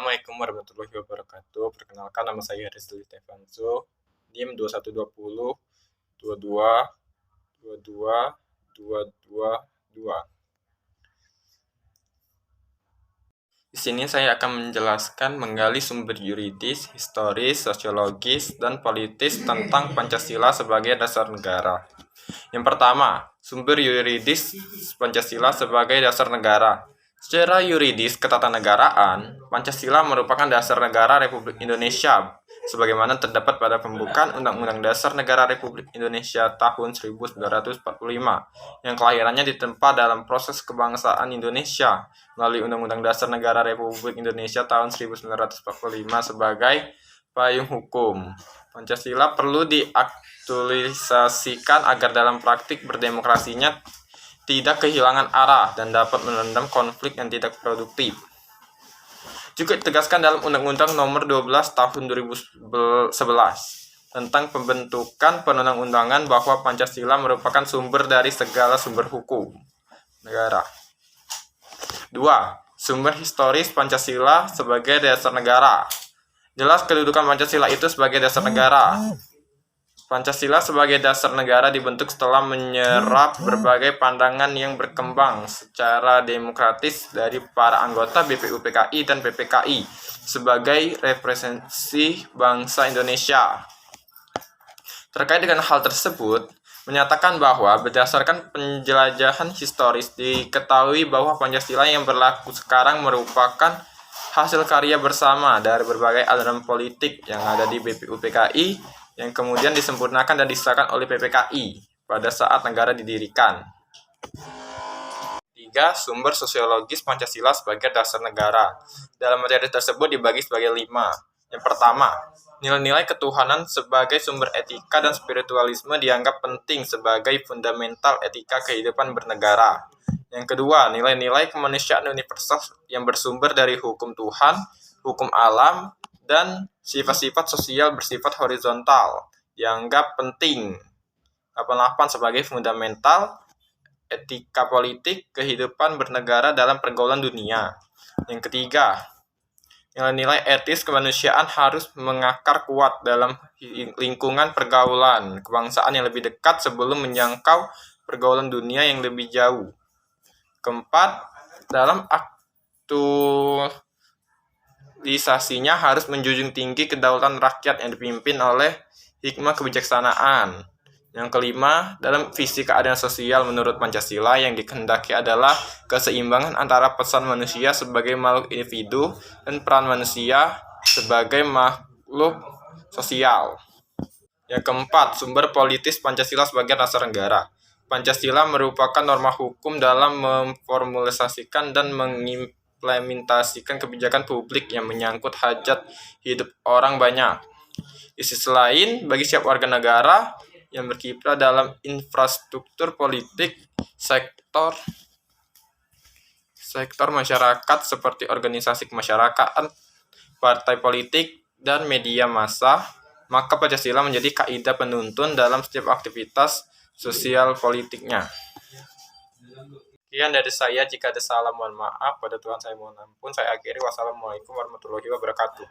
Assalamualaikum warahmatullahi wabarakatuh. Perkenalkan, nama saya Rizli Stefanzo, NIM 2120 22 22 222. Di sini saya akan menjelaskan menggali sumber yuridis, historis, sosiologis, dan politis tentang Pancasila sebagai dasar negara. Yang pertama, sumber yuridis Pancasila sebagai dasar negara. Secara yuridis ketatanegaraan, Pancasila merupakan dasar negara Republik Indonesia sebagaimana terdapat pada pembukaan Undang-Undang Dasar Negara Republik Indonesia tahun 1945 yang kelahirannya ditempa dalam proses kebangsaan Indonesia melalui Undang-Undang Dasar Negara Republik Indonesia tahun 1945 sebagai payung hukum. Pancasila perlu diaktualisasikan agar dalam praktik berdemokrasinya tidak kehilangan arah dan dapat meredam konflik yang tidak produktif. Juga ditegaskan dalam Undang-Undang Nomor 12 Tahun 2011 tentang pembentukan perundang-undangan bahwa Pancasila merupakan sumber dari segala sumber hukum negara. 2. Sumber historis Pancasila sebagai dasar negara. Jelas kedudukan Pancasila itu sebagai dasar negara. Pancasila sebagai dasar negara dibentuk setelah menyerap berbagai pandangan yang berkembang secara demokratis dari para anggota BPUPKI dan PPKI sebagai representasi bangsa Indonesia. Terkait dengan hal tersebut, menyatakan bahwa berdasarkan penjelajahan historis diketahui bahwa Pancasila yang berlaku sekarang merupakan hasil karya bersama dari berbagai aliran politik yang ada di BPUPKI yang kemudian disempurnakan dan disahkan oleh PPKI pada saat negara didirikan. 3. Sumber sosiologis Pancasila sebagai dasar negara. Dalam materi tersebut dibagi sebagai 5. Yang pertama, nilai-nilai ketuhanan sebagai sumber etika dan spiritualisme dianggap penting sebagai fundamental etika kehidupan bernegara. Yang kedua, nilai-nilai kemanusiaan universal yang bersumber dari hukum Tuhan, hukum alam, dan sifat-sifat sosial bersifat horizontal dianggap penting. 88 sebagai fundamental etika politik kehidupan bernegara dalam pergaulan dunia. Yang ketiga, nilai-nilai etis kemanusiaan harus mengakar kuat dalam lingkungan pergaulan kebangsaan yang lebih dekat sebelum menjangkau pergaulan dunia yang lebih jauh. Keempat, dalam aktualisasinya harus menjunjung tinggi kedaulatan rakyat yang dipimpin oleh hikmah kebijaksanaan. Yang kelima, dalam visi keadilan sosial menurut Pancasila yang dikehendaki adalah keseimbangan antara pesan manusia sebagai makhluk individu dan peran manusia sebagai makhluk sosial. Yang keempat, sumber politis Pancasila sebagai dasar negara. Pancasila merupakan norma hukum dalam memformulasikan dan mengimplementasikan kebijakan publik yang menyangkut hajat hidup orang banyak. Di sisi lain, bagi setiap warga negara yang berkiprah dalam infrastruktur politik, sektor masyarakat seperti organisasi kemasyarakatan, partai politik, dan media massa, maka Pancasila menjadi kaidah penuntun dalam setiap aktivitas sosial politiknya. Sekian dari saya, jika ada salah mohon maaf, pada Tuhan saya mohon ampun. Saya akhiri, wassalamualaikum warahmatullahi wabarakatuh.